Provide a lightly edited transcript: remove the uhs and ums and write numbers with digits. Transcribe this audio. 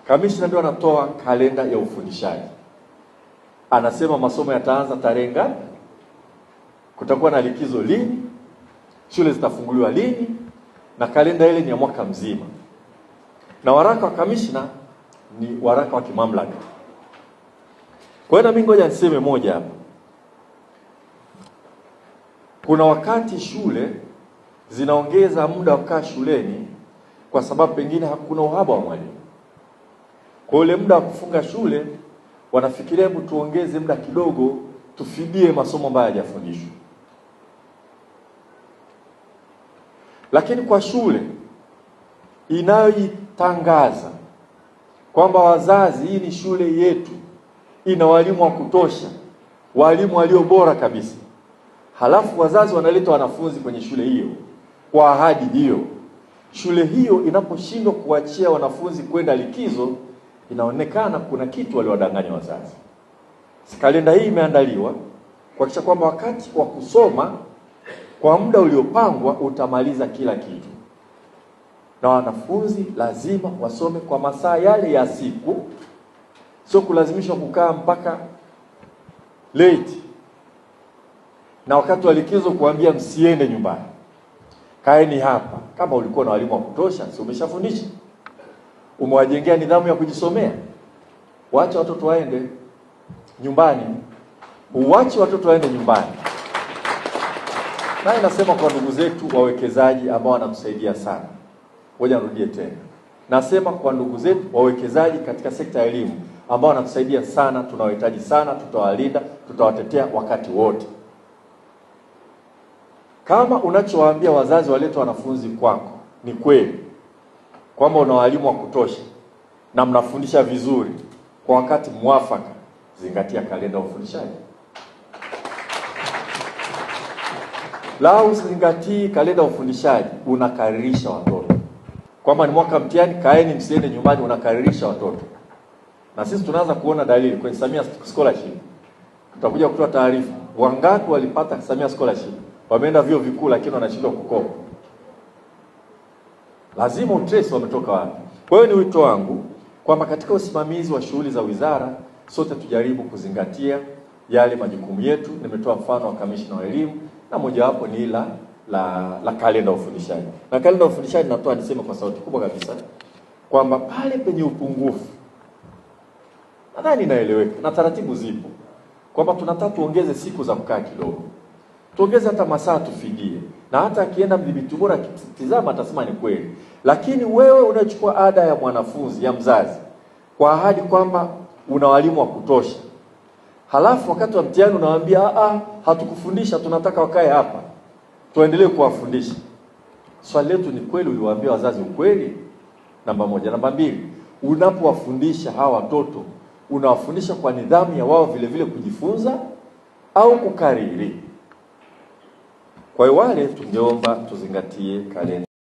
Kamishna ndio anatoa kalenda ya ufundishaji. Anasema masomo yataanza tarehe ngapi, kutakuwa na likizo lini, shule zitafunguliwa lini, na kalenda ile ni ya mwaka mzima. Na waraka wa kamishna ni waraka wa kimamlaka. Kwa hiyo mimi ngoja niseme moja hapa. Kuna wakati shule zinaongeza muda wa kukaa shuleni kwa sababu pengine hakuna uhaba wa mwalimu. Kwa ule muda wa kufunga shule wanafikiria hebu tuongeze muda kidogo tufidie masomo ambayo hayajafundishwa. Lakini kwa shule inayoitangaza kwamba wazazi, hii ni shule yetu, ina walimu wa kutosha, walimu walio bora kabisa, halafu wazazi wanaleta wanafunzi kwenye shule hiyo kwa ahadi hiyo, shule hiyo inaposhindwa kuachia wanafunzi kwenda likizo, inaonekana kuna kitu waliwadanganya wazazi. Kalenda hii imeandaliwa kuhakikisha kwamba wakati wa kusoma kwa muda uliopangwa utamaliza kila kitu, na wanafunzi lazima wasome kwa masaa yale ya siku, sio kulazimishwa kukaa mpaka late, na wakati wa likizo kuambia msiende nyumbani, kaeni hapa. Kama ulikuwa na walimu wa kutosha, si umeshafundisha, umewajengea nidhamu ya kujisomea, waache watoto waende nyumbani. Uache watoto waende nyumbani. Na nasema kwa ndugu zetu wawekezaji ambao wanatusaidia sana. Ngoja nirudie tena. Nasema kwa ndugu zetu wawekezaji katika sekta ya elimu ambao wanatusaidia sana, tunawahitaji sana, tutawalinda, tutawatetea wakati wote. Kama unachowaambia wazazi walete wanafunzi kwako ni kweli, kwamba una walimu wa kutosha na mnafundisha vizuri kwa wakati mwafaka, zingatia kalenda ya ufundishaji. La usingatii kalenda ya ufundishaji, unakaririsha watoto. Kwamba ni mwaka mtihani, kaeni msiende nyumbani, unakaririsha watoto. Na sisi tunaanza kuona dalili kwenye Samia Scholarship. Tutakuja kutoa taarifa wangapi walipata Samia Scholarship, wameenda vyuo vikuu lakini wanashindwa kukopa. Lazima utrace wametoka wapi. Kwa hiyo ni wito wangu kwamba katika usimamizi wa shughuli za wizara sote tujaribu kuzingatia yale majukumu yetu. Nimetoa mfano wa kamishna wa elimu, na mojawapo ni la kalenda ya ufundishaji. Na kalenda ya ufundishaji natoa niseme kwa sauti kubwa kabisa kwamba pale penye upungufu, nadhani naeleweka na taratibu zipo, kwamba tunataka tuongeze siku za kukaa kidogo, tuongeze hata masaa tufidie, na hata akienda mdhibiti bora kitizama atasema ni kweli. Lakini wewe unachukua ada ya mwanafunzi, ya mzazi, kwa ahadi kwamba una walimu wa kutosha, halafu wakati wa mtihani unawaambia hatukufundisha, tunataka wakae hapa tuendelee kuwafundisha. Swali letu ni kweli uliwaambia wazazi ukweli? Namba moja. Namba mbili, unapowafundisha hawa watoto unawafundisha kwa nidhamu ya wao vile vile kujifunza au kukariri? Kwa hiyo wale tungeomba tuzingatie kalenda.